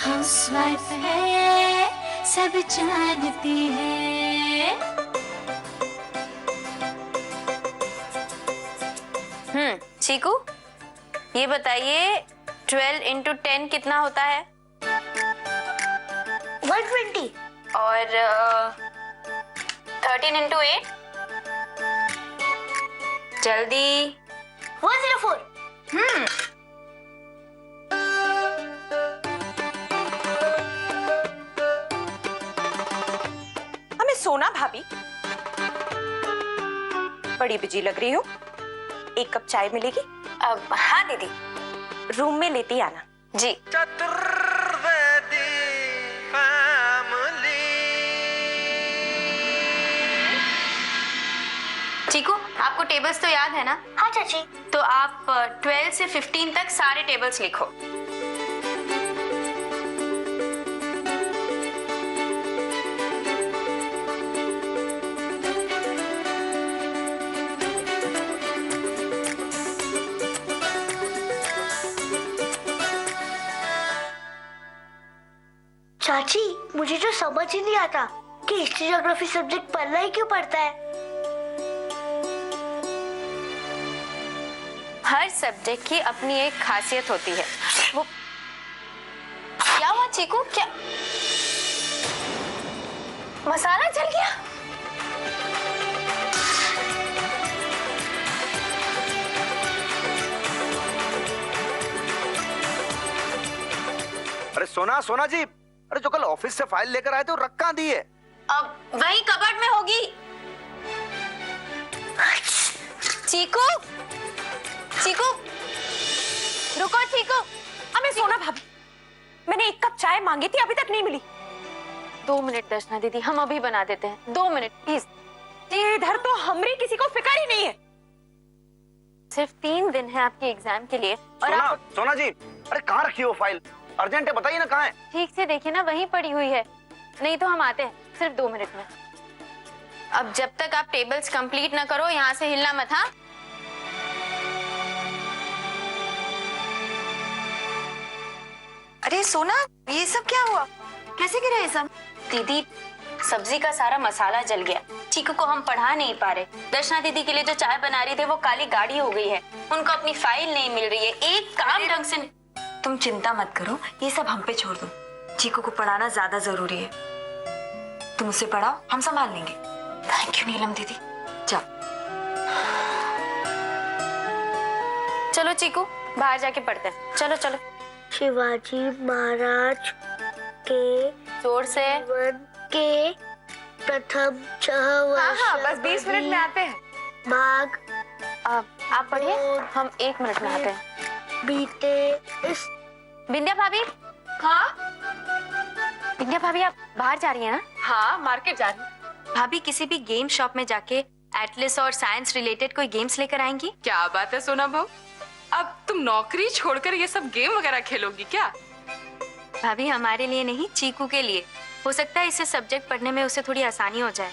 Housewife है, सब जानती है। चीकू, ये बताइए 12 into 10 कितना होता है? 120। और 13 into 8? जल्दी। 104। हमें सोना भाभी, बड़ी बिजी लग रही हो। एक कप चाय मिलेगी? अब हाँ दीदी। रूम में लेती आना। जी। चतुर्वेदी फैमिली। चीकू, आपको टेबल्स तो याद है ना? हाँ चाची। तो आप 12 से 15 तक सारे टेबल्स लिखो। चाची, मुझे जो समझ ही नहीं आता कि हिस्ट्री ज्योग्राफी सब्जेक्ट पढ़ना ही क्यों पड़ता है। हर सब्जेक्ट की अपनी एक खासियत होती है। वो क्या हुआ चीकू? क्या मसाला जल गया? अरे सोना जी, अरे जो कल ऑफिस से फाइल लेकर आए थे वो रख कहाँ दी है? अब वही कबर्ड में होगी। चीकू, चीकू, रुको चीकू। हमें सोना भाभी, मैंने एक कप चाय मांगी थी, अभी तक नहीं मिली। 2 मिनट दर्शना दीदी, हम अभी बना देते हैं। 2 मिनट प्लीज। इधर तो हमरी किसी को फिक्र ही नहीं है। सिर्फ 3 दिन है आपके एग्जाम के लिए और सोना जी, अरे कहाँ रखी वो फाइल? अर्जेंट है, बताइए ना कहाँ है। ठीक से देखिए ना, वहीं पड़ी हुई है। नहीं तो हम आते हैं सिर्फ 2 मिनट में। अब जब तक आप टेबल्स कंप्लीट ना करो यहाँ से हिलना मत। हाँ, अरे सोना, ये सब क्या हुआ? कैसे गिरा ये सब? दीदी सब्जी का सारा मसाला जल गया। चीकू को हम पढ़ा नहीं पा रहे। दर्शना दीदी के लिए जो चाय बना रही थे वो काली गाड़ी हो गई है। उनको अपनी फाइल नहीं मिल रही है। एक काम ढंग से। तुम चिंता मत करो, ये सब हम पे छोड़ दो। चीकू को पढ़ाना ज्यादा जरूरी है। तुम उसे पढ़ाओ, हम संभाल लेंगे। थैंक यू नीलम दीदी। जाओ। चलो चीकू, बाहर जाके पढ़ते हैं। चलो चलो। शिवाजी महाराज के जोर से। जीवन के प्रथम 6 वर्ष। हाँ, बस 20 मिनट में आते हैं। भाग आप पढ़िए, हम 1 मिनट में आते हैं। बीते इस। बिंदिया भाभी। हाँ बिंदिया भाभी, आप बाहर जा रही हैं ना? हाँ, मार्केट जा रही। भाभी किसी भी गेम शॉप में जाके एटलस और साइंस रिलेटेड कोई गेम्स लेकर आएंगी? क्या बात है सोना बहू, अब तुम नौकरी छोड़कर ये सब गेम वगैरह खेलोगी क्या? भाभी हमारे लिए नहीं, चीकू के लिए। हो सकता है इससे सब्जेक्ट पढ़ने में उसे थोड़ी आसानी हो जाए।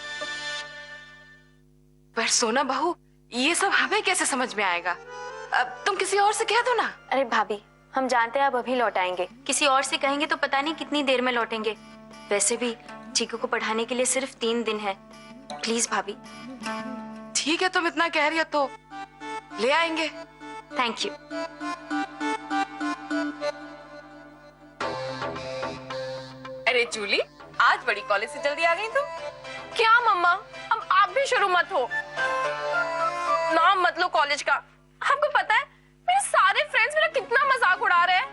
पर सोना बहू, ये सब हमें कैसे समझ में आएगा? अब तुम किसी और से कह दो ना। अरे भाभी, हम जानते हैं आप अभी लौट आएंगे। किसी और से कहेंगे तो पता नहीं कितनी देर में लौटेंगे। वैसे भी चीकू को पढ़ाने के लिए सिर्फ 3 दिन है। प्लीज भाभी। ठीक है, तुम इतना कह रही हो तो ले आएंगे। Thank you. अरे जूली, आज बड़ी कॉलेज से जल्दी आ गई तुम। क्या मम्मा, अब आप भी शुरू मत हो। नाम मत लो कॉलेज का। आपको पता है मेरे सारे फ्रेंड्स मेरा कितना मजाक उड़ा रहे हैं।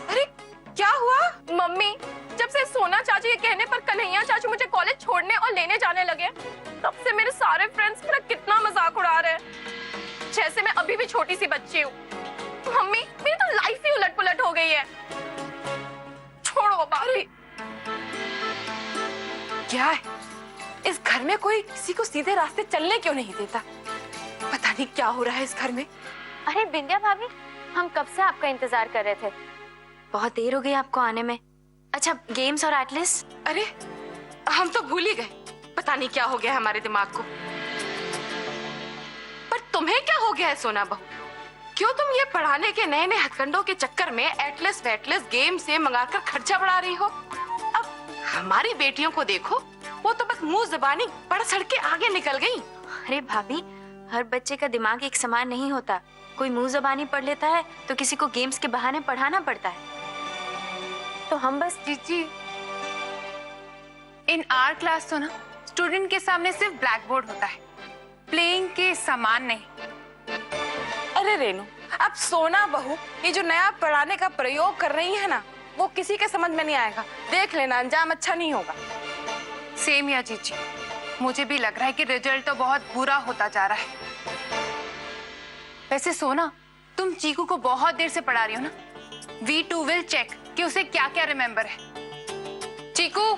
अरे क्या हुआ? मम्मी, जब से सोना चाची के कहने पर कन्हैया चाचू मुझे कॉलेज छोड़ने और लेने जाने लगे, तब से मेरे सारे फ्रेंड्स मेरा कितना मजाक उड़ा रहे हैं, जैसे मैं अभी भी छोटी सी बच्ची हूँ। मम्मी, मेरी तो लाइफ ही उलट पुलट हो गई है। छोड़ो बारी। क्या है, इस घर में कोई किसी को सीधे रास्ते चलने क्यों नहीं देता? पता नहीं क्या हो रहा है इस घर में। अरे बिंदिया भाभी, हम कब से आपका इंतजार कर रहे थे। बहुत देर हो गई आपको आने में। अच्छा, गेम्स और एटलस? अरे हम तो भूल ही गए। पता नहीं क्या हो गया है हमारे दिमाग को। पर तुम्हें क्या हो गया है सोना बहू? क्यों तुम ये पढ़ाने के नए नए हथकंडों के चक्कर में एटलस वेटलस गेम से मंगाकर खर्चा बढ़ा रही हो? अब हमारी बेटियों को देखो, वो तो बस मुंह जबानी पढ़ सड़ के आगे निकल गई। अरे भाभी, हर बच्चे का दिमाग एक समान नहीं होता। कोई मुंह जबानी पढ़ लेता है तो किसी को गेम्स के बहाने पढ़ाना पड़ता है। तो हम बस जी, इन आवर क्लास तो ना स्टूडेंट के सामने सिर्फ ब्लैक बोर्ड होता है, प्लेइंग के समान नहीं। अरे रेनू, अब सोना बहू ये जो नया पढ़ाने का प्रयोग कर रही है ना, वो किसी के समझ में नहीं आएगा। देख लेना, अंजाम अच्छा नहीं होगा। सेम या जीजी, मुझे भी लग रहा है कि रिजल्ट तो बहुत बुरा होता जा रहा है। वैसे सोना, तुम चीकू को बहुत देर से पढ़ा रही हो ना? वी टू विल चेक कि उसे क्या क्या रिमेम्बर है। चीकू,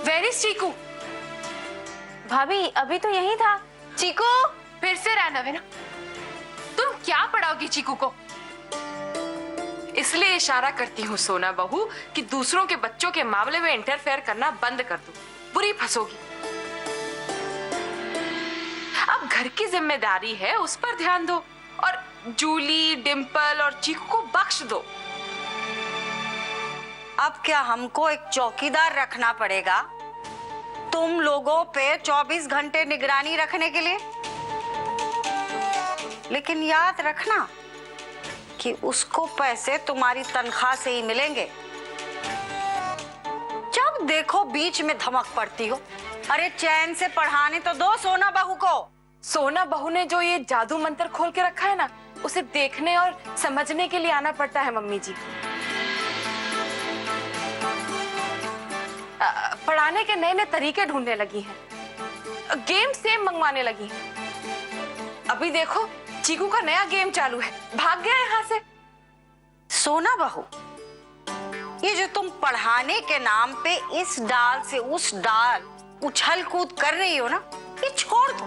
वेयर इज चीकू? भाभी अभी तो यही था। चीकू, फिर से रैंडम है ना? तुम क्या पढ़ाओगी चीकू को? इसलिए इशारा करती हूँ सोना बहू कि दूसरों के बच्चों के मामले में इंटरफेयर करना बंद कर दो, बुरी फंसोगी। अब घर की जिम्मेदारी है, उस पर ध्यान दो और जूली, डिम्पल और चीकू को बख्श दो। अब क्या हमको एक चौकीदार रखना पड़ेगा तुम लोगों पे 24 घंटे निगरानी रखने के लिए? लेकिन याद रखना कि उसको पैसे तुम्हारी तनख्वाह से ही मिलेंगे। जब देखो बीच में धमक पड़ती हो। अरे चैन से पढ़ाने तो दो सोना बहू को। सोना बहू ने जो ये जादू मंत्र खोल के रखा है ना, उसे देखने और समझने के लिए आना पड़ता है मम्मी जी। पढ़ाने के नए नए तरीके ढूंढने लगी हैं, गेम सेम मंगवाने लगी हैं। अभी देखो चीकू का नया गेम चालू है, भाग गया यहाँ से। सोना बहू, ये जो तुम पढ़ाने के नाम पे इस डाल से उस डाल उछल कूद कर रही हो ना, ये छोड़ दो।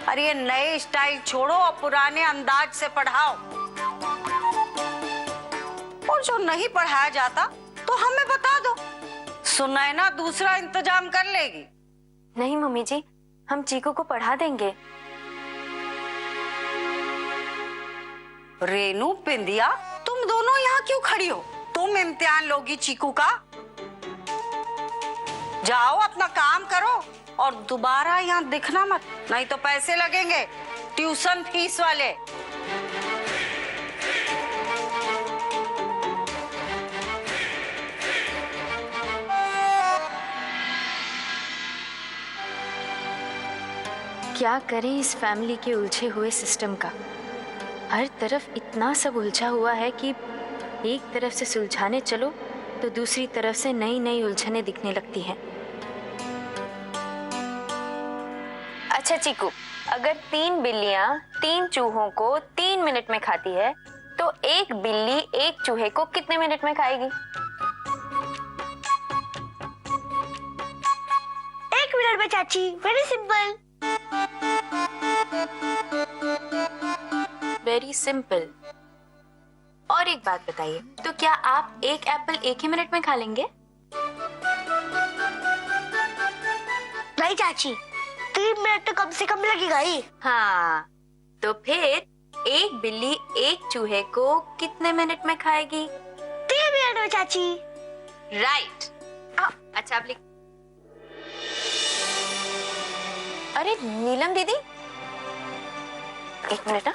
अरे ये नए स्टाइल छोड़ो और पुराने अंदाज से पढ़ाओ। और जो नहीं पढ़ाया जाता तो हमें बता दो, सुनैना दूसरा इंतजाम कर लेगी। नहीं मम्मी जी, हम चीकू को पढ़ा देंगे। रेनू, बिंदिया, तुम दोनों यहाँ क्यों खड़ी हो? तुम इम्तिहान लोगी चीकू का? जाओ अपना काम करो और दोबारा यहाँ दिखना मत, नहीं तो पैसे लगेंगे ट्यूशन फीस वाले। क्या करें इस फैमिली के उलझे हुए सिस्टम का। हर तरफ इतना सब उलझा हुआ है कि एक तरफ से सुलझाने चलो तो दूसरी तरफ से नई नई उलझने दिखने लगती हैं। अच्छा चीकू, अगर 3 बिल्लियां 3 चूहों को 3 मिनट में खाती है तो एक बिल्ली एक चूहे को कितने मिनट में खाएगी? 1 मिनट में चाची, वेरी सिंपल। Very simple. और एक बात बताइए, तो क्या आप एक एप्पल एक ही मिनट में खा लेंगे? नहीं चाची, 3 मिनट तो कम से कम लगेगा ही। हाँ, तो फिर एक बिल्ली एक चूहे को कितने मिनट में खाएगी? 3 मिनट में चाची। राइट। अच्छा आप लिख। अरे नीलम दीदी, 1 मिनट ना,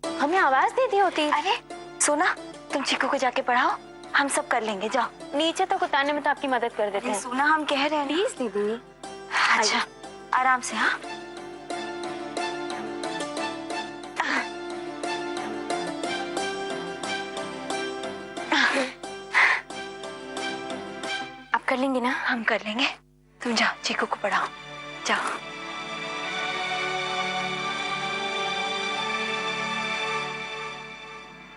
हमें आवाज दे दी होती। अरे सोना, तुम चीकू को जाके पढ़ाओ, हम सब कर लेंगे। जाओ। नीचे तो उतारने में तो आपकी मदद कर देते हैं। सोना, हम कह रहे हैं ना। प्लीज दीदी। अच्छा, आराम से। हाँ, आप कर लेंगे ना? हम कर लेंगे। तुम जाओ, चीकू को पढ़ाओ, जाओ।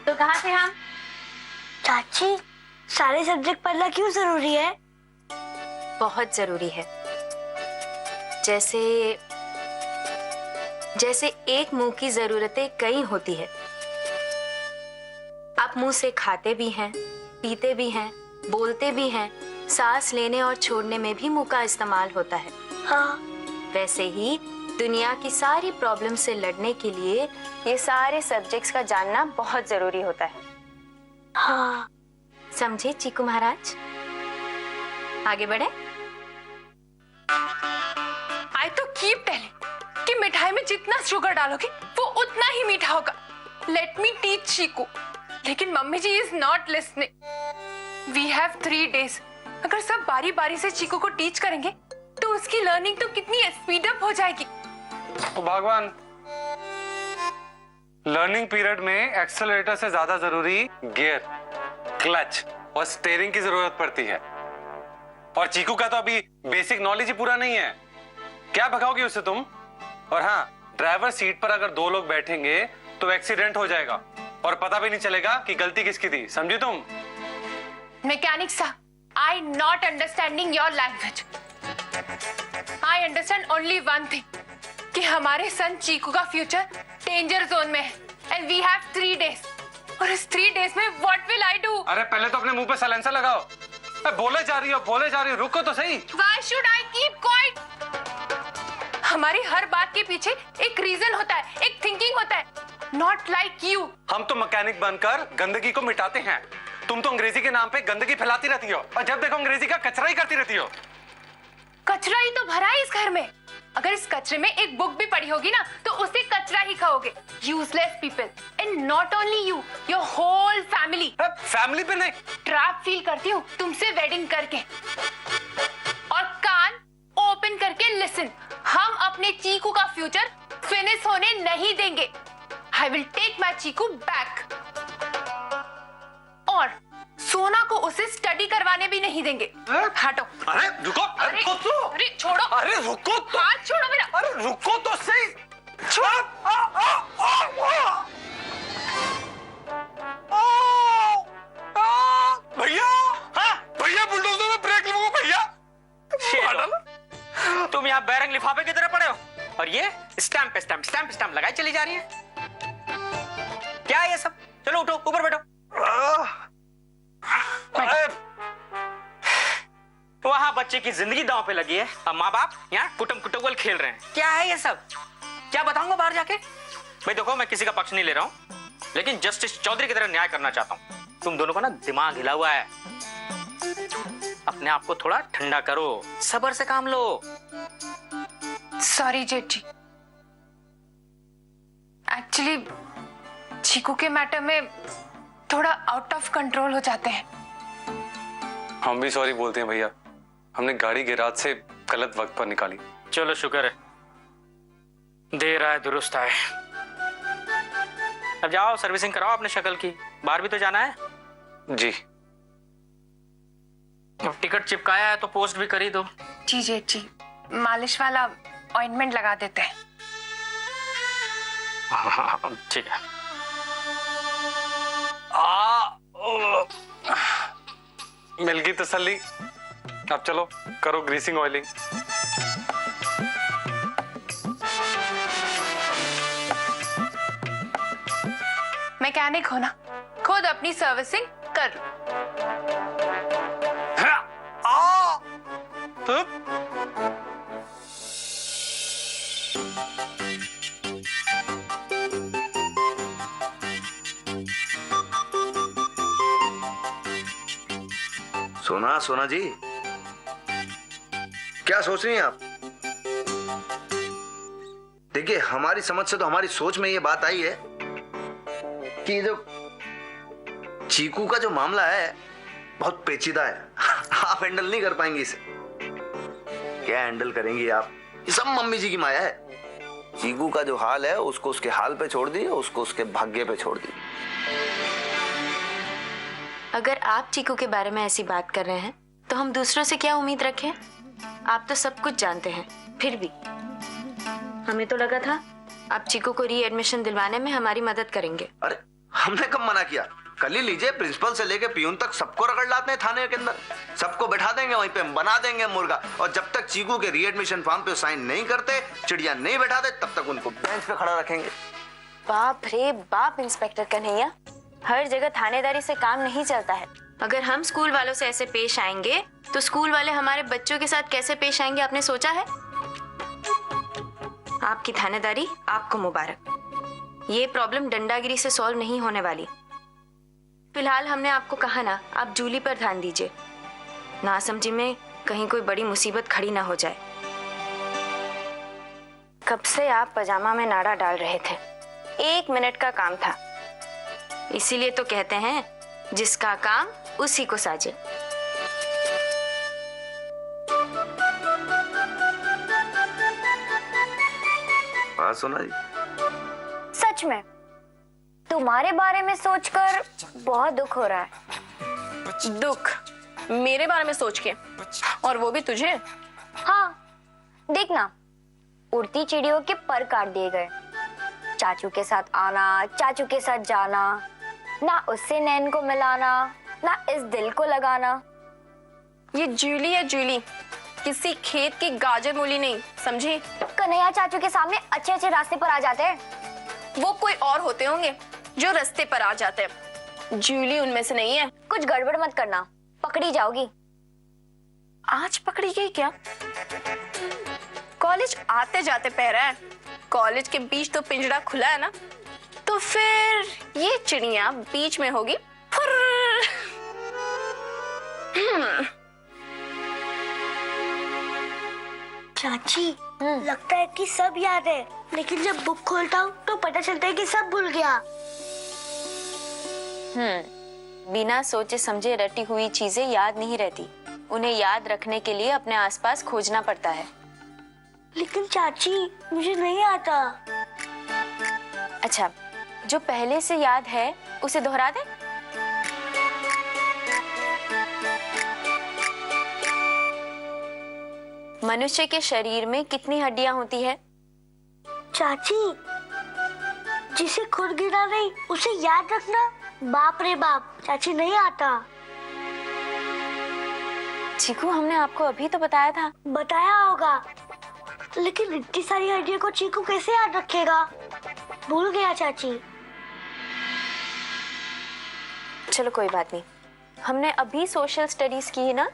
तो कहाँ थे हम? चाची, सारे सब्जेक्ट पढ़ना क्यों जरूरी है? बहुत जरूरी है। जैसे एक मुंह की जरूरतें कई होती है। आप मुंह से खाते भी हैं, पीते भी हैं, बोलते भी हैं, सांस लेने और छोड़ने में भी मुंह का इस्तेमाल होता है। हाँ। वैसे ही दुनिया की सारी प्रॉब्लम से लड़ने के लिए ये सारे सब्जेक्ट्स का जानना बहुत जरूरी होता है। हाँ। समझे चीकू महाराज? आगे बढ़े। आई तो कीप टेलिंग कि मिठाई में जितना शुगर डालोगे वो उतना ही मीठा होगा। Let me teach Cheeku. लेकिन mummy ji is not listening. We have 3 days। अगर सब बारी बारी से चीकू को टीच करेंगे तो उसकी लर्निंग तो कितनी स्पीड अप हो जाएगी। तो भगवान, लर्निंग पीरियड में एक्सेलरेटर से ज्यादा जरूरी गियर, क्लच और स्टीयरिंग की जरूरत पड़ती है। और चीकू का तो अभी बेसिक नॉलेज ही पूरा नहीं है, क्या भगाओगी उसे तुम? और हाँ, ड्राइवर सीट पर अगर 2 लोग बैठेंगे तो एक्सीडेंट हो जाएगा और पता भी नहीं चलेगा कि गलती किसकी थी। समझी तुम? मैकेनिक साहब, I not understanding your language. I understand only one thing कि हमारे सन चीकू का फ्यूचर डेंजर जोन में है एंड वी हैव 3 days। और इस 3 days में व्हाट विल आई डू? अरे पहले तो अपने मुंह पे साइलेंसर लगाओ। बोले जा रही हो, रुको तो सही। Why should I keep quiet? हमारी हर बात के पीछे एक रीजन होता है, एक थिंकिंग होता है। Not like you। हम तो मैकेनिक बनकर गंदगी को मिटाते हैं, तुम तो अंग्रेजी के नाम पे गंदगी फैलाती रहती हो और जब देखो अंग्रेजी का कचरा ही करती रहती हो। कचरा ही तो भरा है इस घर में। अगर इस कचरे में एक बुक भी पड़ी होगी ना तो उसे कचरा ही खाओगे। Useless people and not only you, your whole family. Family पे नहीं, ट्रैप फील करती हूँ तुमसे वेडिंग करके। और कान ओपन करके लिसन, हम अपने चीकू का फ्यूचर फिनिश होने नहीं देंगे। I will take my Cheeku back. और सोना को उसे स्टडी करवाने भी नहीं देंगे। हटो। अरे रुको, अरे रुको तो। अरे छोड़ो। अरे रुको तो। हाथ छोड़ो मेरा। अरे रुको तो सही। भैया, भैया बुलडोजर में ब्रेक लगो भैया। तुम यहाँ बैरंग लिफाफे की तरह पड़े हो और ये स्टैम्प पे स्टैम्प, स्टैम्प स्टैम्प लगाई चली जा रही है। क्या है ये सब? चलो उठो, ऊपर बैठो। वहां बच्चे की जिंदगी दांव पे लगी है और माँ बाप यहाँ कुटुम कुटुगल खेल रहे हैं। क्या है ये सब? क्या बताऊंगा बाहर जाके? भाई देखो, मैं किसी का पक्ष नहीं ले रहा हूँ, लेकिन जस्टिस चौधरी की तरह न्याय करना चाहता हूँ। तुम दोनों का ना दिमाग हिला हुआ है। अपने आप को थोड़ा ठंडा करो, सब्र से काम लो। सॉरी जेठ जी, एक्चुअली चीकू के मैटर में थोड़ा आउट ऑफ कंट्रोल हो जाते हैं। हम भी सॉरी बोलते हैं भैया, हमने गाड़ी गैराज से गलत वक्त पर निकाली। चलो शुक्र है, देर आए दुरुस्त आए। अब जाओ सर्विसिंग कराओ अपने शक्ल की, बाहर भी तो जाना है। जी। अब टिकट चिपकाया है तो पोस्ट भी करी दो। जी जेठ जी, मालिश वाला ऑइंटमेंट लगा देते हैं। हाँ ठीक है। मिल गई तसल्ली। अब चलो करो ग्रीसिंग ऑयलिंग। मैकेनिक हो ना, खुद अपनी सर्विसिंग कर लो। सोना जी, क्या सोच रही हैं आप? देखिए, हमारी समझ से तो हमारी सोच में ये बात आई है कि जो चीकू का जो मामला है बहुत पेचीदा है। आप हैंडल नहीं कर पाएंगी इसे। क्या हैंडल करेंगी आप? ये सब मम्मी जी की माया है। चीकू का जो हाल है उसको उसके हाल पे छोड़ दी, उसको उसके भाग्य पे छोड़ दी। अगर आप चीकू के बारे में ऐसी बात कर रहे हैं तो हम दूसरों से क्या उम्मीद रखें? आप तो सब कुछ जानते हैं। फिर भी हमें तो लगा था आप चीकू को रीएडमिशन दिलवाने में हमारी मदद करेंगे। अरे हमने कब मना किया? कल ही लीजिए, प्रिंसिपल से लेके पियून तक सबको रगड़ लाते हैं थाने के अंदर। सबको बैठा देंगे वहीं पे, बना देंगे मुर्गा। और जब तक चीकू के रीएडमिशन फॉर्म पे साइन नहीं करते, चिड़िया नहीं बैठाते, तब तक उनको बेंच पे खड़ा रखेंगे। बाप रे बाप इंस्पेक्टर कन्हैया, हर जगह थानेदारी से काम नहीं चलता है। अगर हम स्कूल वालों से ऐसे पेश आएंगे तो स्कूल वाले हमारे बच्चों के साथ कैसे पेश आएंगे, आपने सोचा है? आपकी थानेदारी आपको मुबारक। ये प्रॉब्लम डंडागिरी से सॉल्व नहीं होने वाली। फिलहाल हमने आपको कहा ना, आप जूली पर ध्यान दीजिए। नासमझी में कहीं कोई बड़ी मुसीबत खड़ी ना हो जाए। कब से आप पजामा में नाड़ा डाल रहे थे, 1 मिनट का काम था। इसीलिए तो कहते हैं जिसका काम उसी को साजे। हाँ सोना जी, सच में तुम्हारे बारे में सोचकर बहुत दुख हो रहा है। दुख मेरे बारे में सोच के, और वो भी तुझे? हाँ, देखना, उड़ती चिड़ियों के पर काट दिए गए। चाचू के साथ आना, चाचू के साथ जाना, ना उससे नैन को मिलाना, ना इस दिल को लगाना। ये जूली है जूली, किसी खेत की गाजर मूली नहीं, समझी? कन्हैया चाचू के सामने अच्छे अच्छे रास्ते पर आ जाते हैं। वो कोई और होते होंगे जो रास्ते पर आ जाते हैं, जूली उनमें से नहीं है। कुछ गड़बड़ मत करना, पकड़ी जाओगी। आज पकड़ी गई क्या? कॉलेज आते जाते पहरा है, कॉलेज के बीच तो पिंजरा खुला है ना, तो फिर ये चिड़िया बीच में होगी। चाची, लगता है कि सब याद है, लेकिन जब बुक खोलता हूँ तो पता चलता है कि सब भूल गया। बिना सोचे समझे रटी हुई चीजें याद नहीं रहती, उन्हें याद रखने के लिए अपने आसपास खोजना पड़ता है। लेकिन चाची, मुझे नहीं आता। अच्छा, जो पहले से याद है उसे दोहरा दे। मनुष्य के शरीर में कितनी हड्डियां होती है? चाची, जिसे खुद गिरा नहीं उसे याद रखना, बाप रे बाप, चाची नहीं आता। चीकू, हमने आपको अभी तो बताया था। बताया होगा, लेकिन इतनी सारी हड्डियों को चीकू कैसे याद रखेगा? भूल गया चाची। चलो कोई बात नहीं, हमने अभी सोशल स्टडीज की है ना,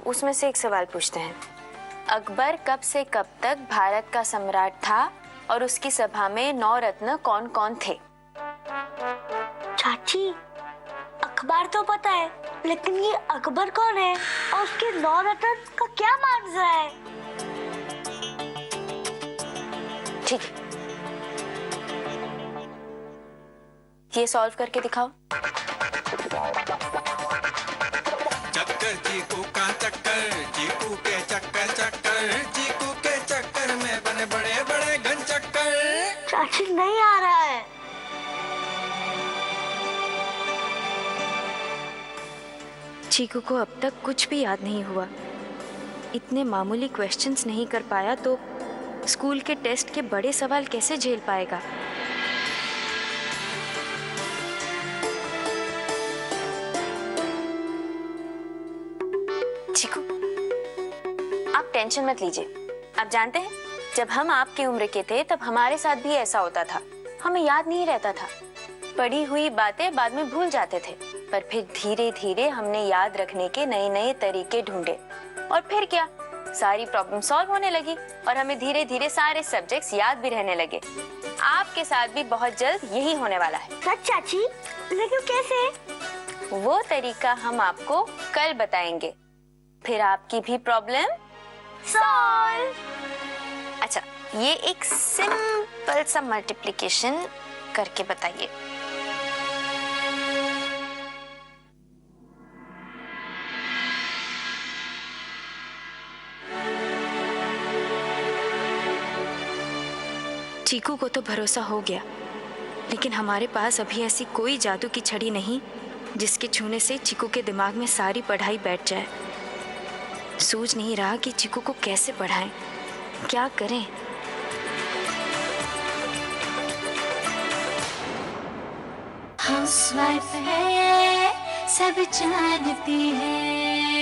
उसमें से एक सवाल पूछते हैं। अकबर कब से कब तक भारत का सम्राट था और उसकी सभा में 9 रत्न कौन कौन थे? चाची, अखबार तो पता है, लेकिन ये अकबर कौन है और उसके 9 रत्न का क्या मानसा है? ठीक है, ये सॉल्व करके दिखाओ। चक्कर चीकू का चक्कर, चीकू के चक्कर चक्कर, चीकू के चक्कर में बने बड़े बड़े घन चक्कर। चाची नहीं आ रहा है। चीकू को अब तक कुछ भी याद नहीं हुआ। इतने मामूली क्वेश्चंस नहीं कर पाया तो स्कूल के टेस्ट के बड़े सवाल कैसे झेल पाएगा? चीकू, आप टेंशन मत लीजिए। आप जानते हैं, जब हम आपकी उम्र के थे तब हमारे साथ भी ऐसा होता था। हमें याद नहीं रहता था, पढ़ी हुई बातें बाद में भूल जाते थे। पर फिर धीरे धीरे हमने याद रखने के नए नए तरीके ढूंढे और फिर क्या, सारी प्रॉब्लम सॉल्व होने लगी और हमें धीरे धीरे सारे सब्जेक्ट्स याद भी रहने लगे। आपके साथ भी बहुत जल्द यही होने वाला है। सच चाची? लेकिन कैसे? वो तरीका हम आपको कल बताएंगे, फिर आपकी भी प्रॉब्लम सॉल्व। अच्छा, ये एक सिंपल सा मल्टीप्लिकेशन करके बताइए। चीकू को तो भरोसा हो गया, लेकिन हमारे पास अभी ऐसी कोई जादू की छड़ी नहीं जिसके छूने से चीकू के दिमाग में सारी पढ़ाई बैठ जाए। सोच नहीं रहा कि चीकू को कैसे पढ़ाएं, क्या करें। हाउसवाइफ है, सब जानती है।